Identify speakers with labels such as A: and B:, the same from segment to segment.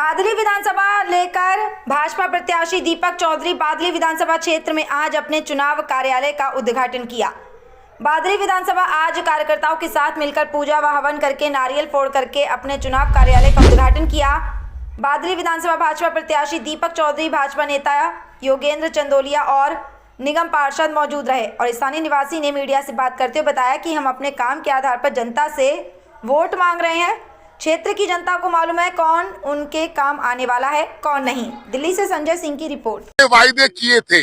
A: बादली विधानसभा लेकर भाजपा प्रत्याशी दीपक चौधरी बादली विधानसभा क्षेत्र में आज अपने चुनाव कार्यालय का उद्घाटन किया। बादली विधानसभा आज कार्यकर्ताओं के साथ मिलकर पूजा व हवन करके नारियल फोड़ करके अपने चुनाव कार्यालय का उद्घाटन किया। बादली विधानसभा भाजपा प्रत्याशी दीपक चौधरी, भाजपा नेता योगेंद्र चंदोलिया और निगम पार्षद मौजूद रहे और स्थानीय निवासी ने मीडिया से बात करते हुए बताया कि हम अपने काम के आधार पर जनता से वोट मांग रहे हैं। क्षेत्र की जनता को मालूम है कौन उनके काम आने वाला है, कौन नहीं। दिल्ली से संजय सिंह की रिपोर्ट।
B: वायदे किए थे,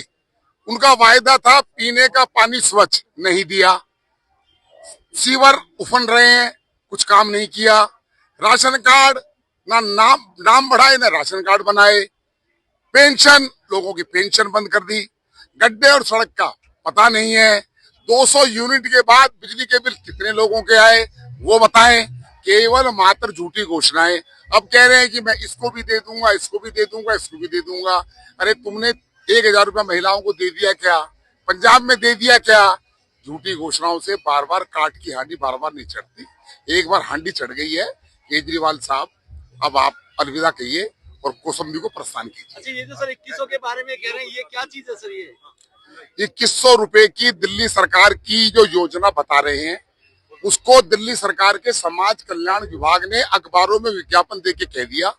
B: उनका वायदा था पीने का पानी स्वच्छ, नहीं दिया। सीवर उफन रहे हैं, कुछ काम नहीं किया। राशन कार्ड ना नाम बढ़ाए ना राशन कार्ड बनाए। पेंशन, लोगों की पेंशन बंद कर दी। गड्ढे और सड़क का पता नहीं है। 200 यूनिट के बाद बिजली के बिल कितने लोगों के आए वो बताएं। केवल मात्र झूठी घोषणाएं। अब कह रहे हैं कि मैं इसको भी दे दूंगा, इसको भी दे दूंगा, इसको भी दे दूंगा। अरे तुमने 1000 रुपया महिलाओं को दे दिया क्या? पंजाब में दे दिया क्या? झूठी घोषणाओं से बार बार काट की हांडी बार बार नहीं चढ़ती। एक बार हांडी चढ़ गई है। केजरीवाल साहब, अब आप अलविदा कहिए और कौसम्बी को प्रस्थान कीजिए।
C: अच्छा, ये जो सर 2100 के बारे में कह रहे हैं, ये क्या चीज है सर? ये
B: 2100 रुपए की दिल्ली सरकार की जो योजना बता रहे हैं, उसको दिल्ली सरकार के समाज कल्याण विभाग ने अखबारों में विज्ञापन देके कह दिया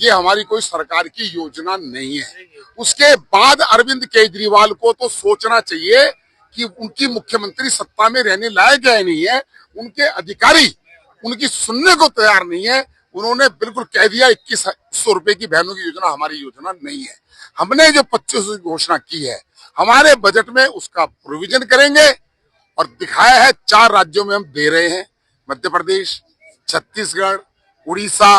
B: ये हमारी कोई सरकार की योजना नहीं है। उसके बाद अरविंद केजरीवाल को तो सोचना चाहिए कि उनकी मुख्यमंत्री सत्ता में रहने लायक है नहीं है। उनके अधिकारी उनकी सुनने को तैयार नहीं है। उन्होंने बिल्कुल कह दिया 2100 रुपए की बहनों की योजना हमारी योजना नहीं है। हमने जो 2500 की घोषणा की है, हमारे बजट में उसका प्रोविजन करेंगे और दिखाया है 4 राज्यों में हम दे रहे हैं। मध्य प्रदेश, छत्तीसगढ़, उड़ीसा,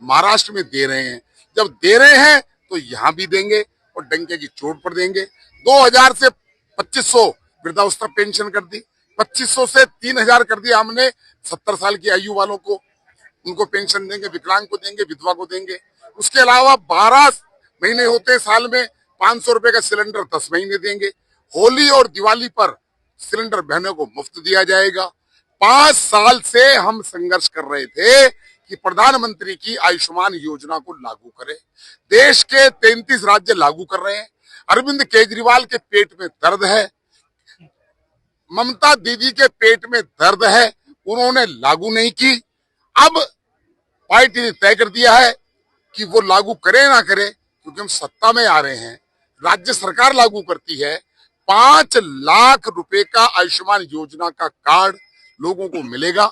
B: महाराष्ट्र में दे रहे हैं। जब दे रहे हैं तो यहाँ भी देंगे और डंके की चोट पर देंगे। 2000 से 2500 वृद्धावस्था पेंशन कर दी, 2500 से 3000 कर दिया हमने 70 साल की आयु वालों को, उनको पेंशन देंगे, विकलांग को देंगे, विधवा को देंगे। उसके अलावा 12 महीने होते साल में 500 रुपए का सिलेंडर 10 महीने देंगे। होली और दिवाली पर सिलेंडर बहनों को मुफ्त दिया जाएगा। 5 साल से हम संघर्ष कर रहे थे कि प्रधानमंत्री की आयुष्मान योजना को लागू करें। देश के 33 राज्य लागू कर रहे हैं। अरविंद केजरीवाल के पेट में दर्द है, ममता दीदी के पेट में दर्द है, उन्होंने लागू नहीं की। अब पार्टी ने तय कर दिया है कि वो लागू करे ना करे, क्योंकि हम सत्ता में आ रहे हैं, राज्य सरकार लागू करती है। 5 लाख रुपए का आयुष्मान योजना का कार्ड लोगों को मिलेगा।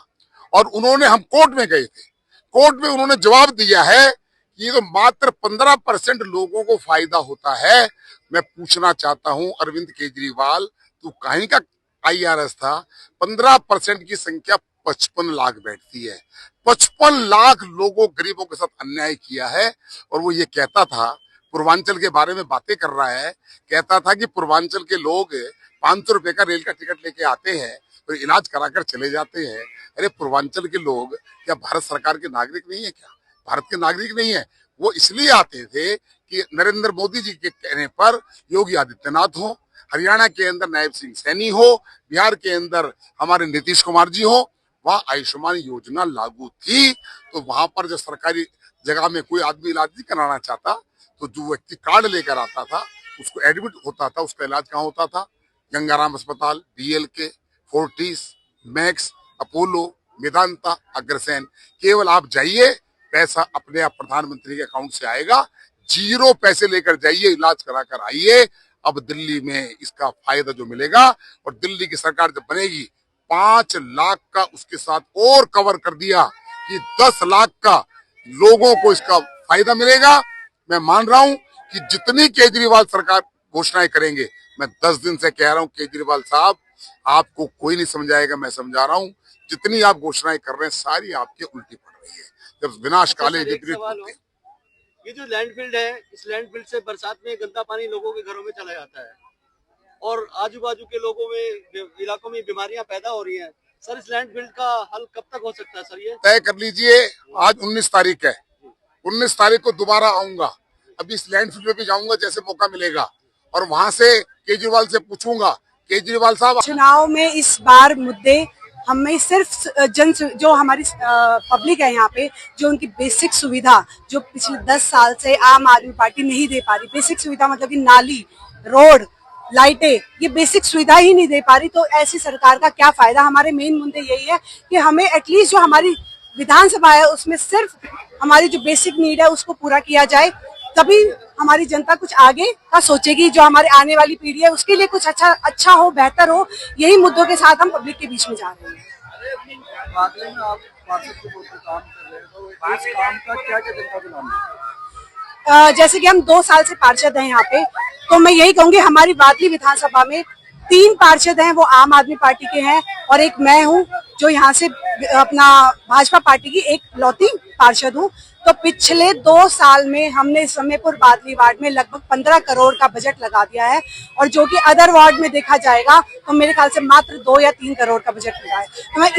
B: और उन्होंने, हम कोर्ट में गए थे, कोर्ट में उन्होंने जवाब दिया है कि ये तो मात्र 15% लोगों को फायदा होता है। मैं पूछना चाहता हूं अरविंद केजरीवाल, तू कहीं का IRS था? 15% की संख्या 55 लाख बैठती है। 55 लाख लोगों, गरीबों के साथ अन्याय किया है। और वो ये कहता था, पूर्वांचल के बारे में बातें कर रहा है, कहता था कि पूर्वांचल के लोग 500 रुपए का रेल का टिकट लेके आते हैं और इलाज कराकर चले जाते हैं। अरे पूर्वांचल के लोग क्या भारत सरकार के नागरिक नहीं है क्या? भारत के नागरिक नहीं है। वो इसलिए आते थे कि नरेंद्र मोदी जी के कहने पर योगी आदित्यनाथ हो, हरियाणा के अंदर नायब सिंह सैनी हो, बिहार के अंदर हमारे नीतीश कुमार जी हो। वहाँ आयुष्मान योजना लागू थी, तो वहां पर जो सरकारी जगह में कोई आदमी इलाज नहीं कराना चाहता, तो जो व्यक्ति कार्ड लेकर आता था उसको एडमिट होता था। उसका इलाज कहाँ होता था? गंगाराम अस्पताल, DLK, Fortis, max, Apollo, Medanta, Agrasen. केवल आप जाइए, पैसा अपने आप प्रधानमंत्री के अकाउंट से आएगा। 0 पैसे लेकर जाइए, इलाज करा कर आइए। अब दिल्ली में इसका फायदा जो मिलेगा, और दिल्ली की सरकार जब बनेगी 5 लाख का उसके साथ और कवर कर दिया कि 10 लाख का लोगों को इसका फायदा मिलेगा। मैं मान रहा हूं कि जितनी केजरीवाल सरकार घोषणाएं करेंगे, मैं 10 दिन से कह रहा हूं केजरीवाल साहब, आपको कोई नहीं समझाएगा, मैं समझा रहा हूं। जितनी आप घोषणाएं कर रहे हैं सारी आपके उल्टी पड़ रही है। जब विनाश काले विपरीत।
C: ये जो लैंडफिल्ड है, इस लैंडफिल्ड से बरसात में गंदा पानी लोगों के घरों में चला जाता है और आजू बाजू के लोगों में, इलाकों में बीमारियां पैदा हो रही हैं। सर, इस लैंडफिल्ड का हल कब तक हो सकता है सर? ये
B: तय कर लीजिए। आज 19 तारीख है, 19 तारीख को दोबारा आऊंगा। अभी इस लैंडफिल पे भी जाऊंगा जैसे मौका मिलेगा, और वहां से केजरीवाल से पूछूंगा, केजरीवाल साहब,
D: चुनाव में इस बार मुद्दे हमें सिर्फ जो हमारी पब्लिक है यहाँ पे, जो उनकी बेसिक सुविधा जो पिछले 10 साल से आम आदमी पार्टी नहीं दे पा रही, बेसिक सुविधा मतलब कि नाली, रोड, लाइटें, ये बेसिक सुविधा ही नहीं दे पा रही, तो ऐसी सरकार का क्या फायदा। हमारे मेन मुद्दे यही है कि हमें एटलीस्ट जो हमारी विधानसभा है उसमें सिर्फ हमारी जो बेसिक नीड है उसको पूरा किया जाए, तभी हमारी जनता कुछ आगे का सोचेगी। जो हमारे आने वाली पीढ़ी है उसके लिए कुछ अच्छा हो, बेहतर हो, यही मुद्दों के साथ हम पब्लिक के बीच में जा रहे हैं।
C: बादली में आप पार्षद के तौर पर काम कर रहे हैं, तो इस काम का क्या क्या जनता को लाभ है?
D: जैसे कि हम 2 साल से पार्षद हैं यहाँ पे, तो मैं यही कहूंगी हमारी बादली विधानसभा में 3 पार्षद हैं वो आम आदमी पार्टी के हैं और एक मैं हूँ जो यहाँ से अपना भाजपा पार्टी की एक लौती पार्षद हूँ। तो पिछले 2 साल में हमने समयपुर बादली वार्ड में लगभग 15 करोड़ का बजट लगा दिया है, और जो कि अदर वार्ड में देखा जाएगा तो मेरे ख्याल से मात्र 2 या 3 करोड़ का बजट लगा है। तो मैं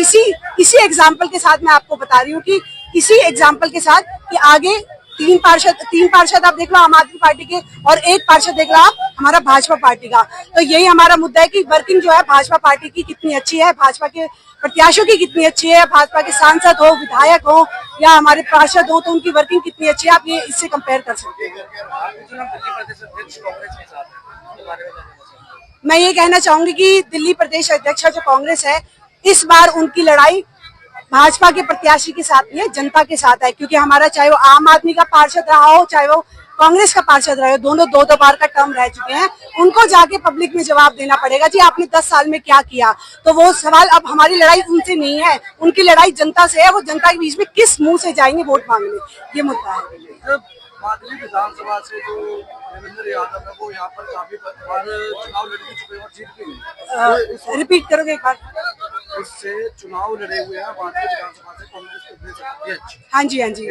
D: इसी एग्जाम्पल के साथ मैं आपको बता रही हूँ कि इसी एग्जाम्पल के साथ कि आगे 3 पार्षद आप देख लो आम आदमी पार्टी के और 1 पार्षद देख लो आप हमारा भाजपा पार्टी का। तो यही हमारा मुद्दा है कि वर्किंग जो है भाजपा पार्टी की कितनी अच्छी है, भाजपा के प्रत्याशियों की कितनी अच्छी है, भाजपा के सांसद हो, विधायक हो या हमारे पार्षद हो, तो उनकी वर्किंग कितनी अच्छी है, आप ये इससे कंपेयर कर सकते हैं। मैं ये कहना चाहूंगी कि दिल्ली प्रदेश अध्यक्ष जो कांग्रेस है, इस बार उनकी लड़ाई भाजपा के प्रत्याशी के साथ नहीं है, जनता के साथ है। क्योंकि हमारा चाहे वो आम आदमी का पार्षद रहा हो, चाहे वो कांग्रेस का पार्षद रहे हो, दोनों 2-2 बार का टर्म रह चुके हैं, उनको जाके पब्लिक में जवाब देना पड़ेगा जी आपने 10 साल में क्या किया। तो वो सवाल अब हमारी लड़ाई उनसे नहीं है, उनकी लड़ाई जनता से है। वो जनता के बीच में किस मुंह से जाएंगे वोट मांगने, ये मुद्दा है।
C: बादली विधानसभा से जो देवेंद्र यादव है वो यहाँ पर काफी बार चुनाव लड़ चुके हैं और जीत भी गए।
D: रिपीट करोगे एक बार?
C: उससे चुनाव लड़े हुए हैं बादली विधानसभा से कांग्रेस के अध्यक्ष।
D: हाँ जी, हाँ जी,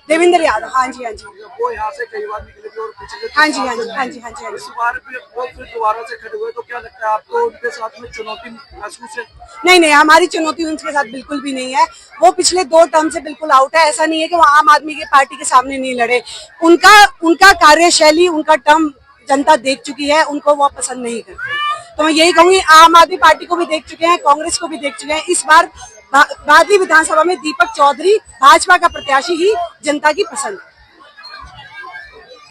D: देवेंद्र यादव। हाँ जी, हाँ जी,
C: वो यहाँ से कई बार निकले थे और पिछले
D: हाँ जी, हाँ जी, हाँ जी, हाँ जी, हाँ
C: इस
D: जी।
C: बार भी वो फिर दोबारा से खड़े हुए, तो क्या लगता है आपको उनके साथ में चुनौती महसूस है?
D: नहीं, हमारी चुनौती उनके साथ बिल्कुल भी नहीं है। वो पिछले 2 टर्म से बिल्कुल आउट है। ऐसा नहीं है कि वो आम आदमी की पार्टी के सामने नहीं लड़े। उनका कार्यशैली, उनका टर्म जनता देख चुकी है, उनको वो पसंद नहीं करते। तो मैं यही कहूंगी आम आदमी पार्टी को भी देख चुके हैं, कांग्रेस को भी देख चुके हैं। इस बार बादली विधानसभा में दीपक चौधरी भाजपा का प्रत्याशी ही जनता की पसंद है।